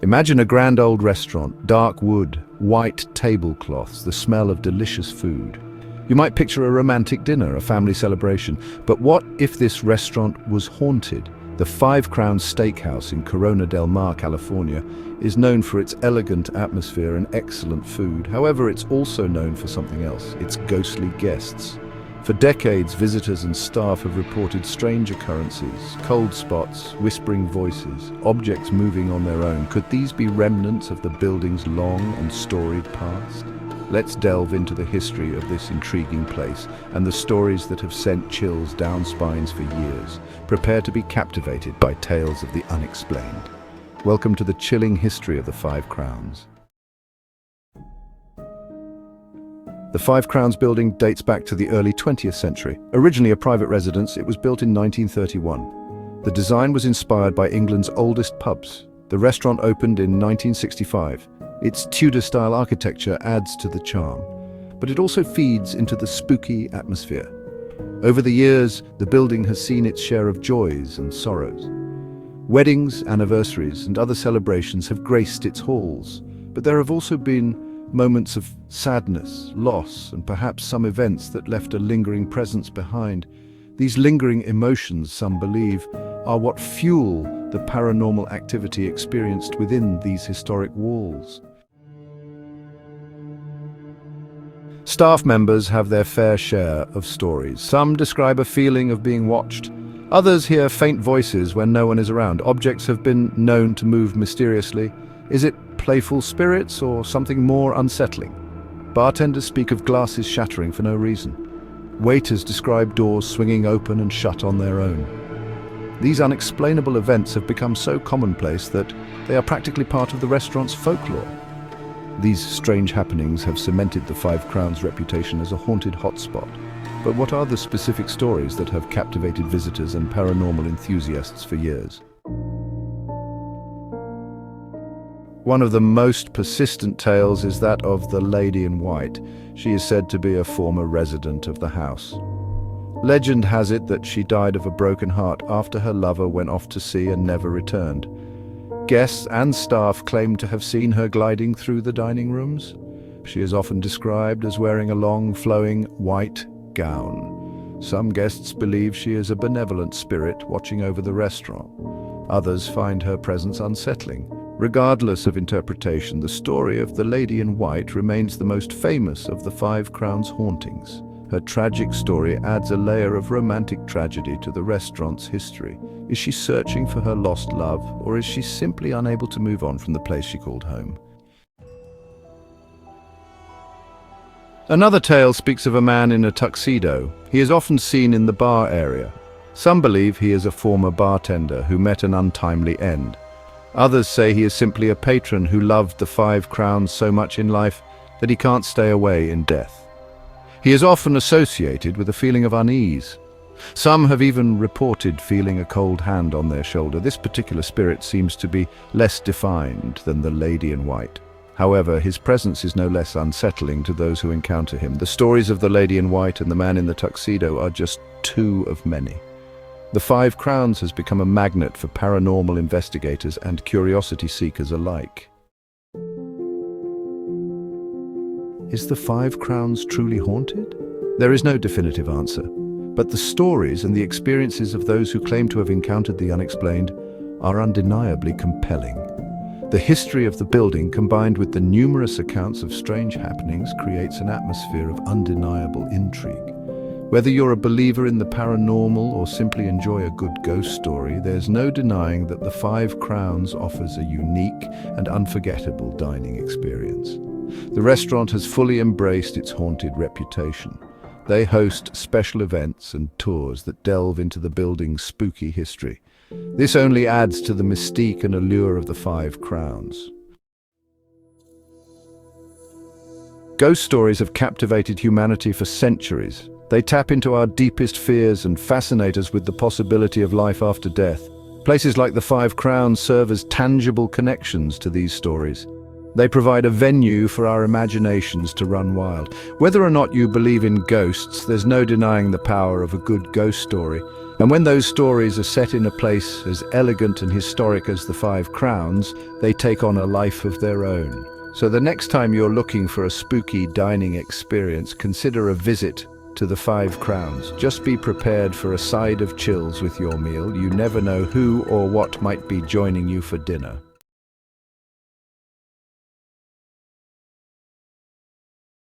Imagine a grand old restaurant, dark wood, white tablecloths, the smell of delicious food. You might picture a romantic dinner, a family celebration. But what if this restaurant was haunted? The Five Crowns Steakhouse in Corona del Mar, California, is known for its elegant atmosphere and excellent food. However, it's also known for something else, its ghostly guests. For decades, visitors and staff have reported strange occurrences, cold spots, whispering voices, objects moving on their own. Could these be remnants of the building's long and storied past? Let's delve into the history of this intriguing place and the stories that have sent chills down spines for years. Prepare to be captivated by tales of the unexplained. Welcome to the chilling history of the Five Crowns. The Five Crowns building dates back to the early 20th century. Originally a private residence, it was built in 1931. The design was inspired by England's oldest pubs. The restaurant opened in 1965. Its Tudor-style architecture adds to the charm, but it also feeds into the spooky atmosphere. Over the years, the building has seen its share of joys and sorrows. Weddings, anniversaries, and other celebrations have graced its halls, but there have also been moments of sadness, loss, and perhaps some events that left a lingering presence behind. These lingering emotions, some believe, are what fuel the paranormal activity experienced within these historic walls. Staff members have their fair share of stories. Some describe a feeling of being watched. Others hear faint voices when no one is around. Objects have been known to move mysteriously. Is it playful spirits or something more unsettling? Bartenders speak of glasses shattering for no reason. Waiters describe doors swinging open and shut on their own. These unexplainable events have become so commonplace that they are practically part of the restaurant's folklore. These strange happenings have cemented the Five Crowns' reputation as a haunted hotspot. But what are the specific stories that have captivated visitors and paranormal enthusiasts for years? One of the most persistent tales is that of the Lady in White. She is said to be a former resident of the house. Legend has it that she died of a broken heart after her lover went off to sea and never returned. Guests and staff claim to have seen her gliding through the dining rooms. She is often described as wearing a long, flowing, white gown. Some guests believe she is a benevolent spirit watching over the restaurant. Others find her presence unsettling. Regardless of interpretation, the story of the Lady in White remains the most famous of the Five Crowns hauntings. Her tragic story adds a layer of romantic tragedy to the restaurant's history. Is she searching for her lost love, or is she simply unable to move on from the place she called home? Another tale speaks of a man in a tuxedo. He is often seen in the bar area. Some believe he is a former bartender who met an untimely end. Others say he is simply a patron who loved the Five Crowns so much in life that he can't stay away in death. He is often associated with a feeling of unease. Some have even reported feeling a cold hand on their shoulder. This particular spirit seems to be less defined than the Lady in White. However, his presence is no less unsettling to those who encounter him. The stories of the Lady in White and the man in the tuxedo are just two of many. The Five Crowns has become a magnet for paranormal investigators and curiosity seekers alike. Is the Five Crowns truly haunted? There is no definitive answer, but the stories and the experiences of those who claim to have encountered the unexplained are undeniably compelling. The history of the building, combined with the numerous accounts of strange happenings, creates an atmosphere of undeniable intrigue. Whether you're a believer in the paranormal or simply enjoy a good ghost story, there's no denying that the Five Crowns offers a unique and unforgettable dining experience. The restaurant has fully embraced its haunted reputation. They host special events and tours that delve into the building's spooky history. This only adds to the mystique and allure of the Five Crowns. Ghost stories have captivated humanity for centuries. They tap into our deepest fears and fascinate us with the possibility of life after death. Places like the Five Crowns serve as tangible connections to these stories. They provide a venue for our imaginations to run wild. Whether or not you believe in ghosts, there's no denying the power of a good ghost story. And when those stories are set in a place as elegant and historic as the Five Crowns, they take on a life of their own. So the next time you're looking for a spooky dining experience, consider a visit to the Five Crowns. Just be prepared for a side of chills with your meal. You never know who or what might be joining you for dinner.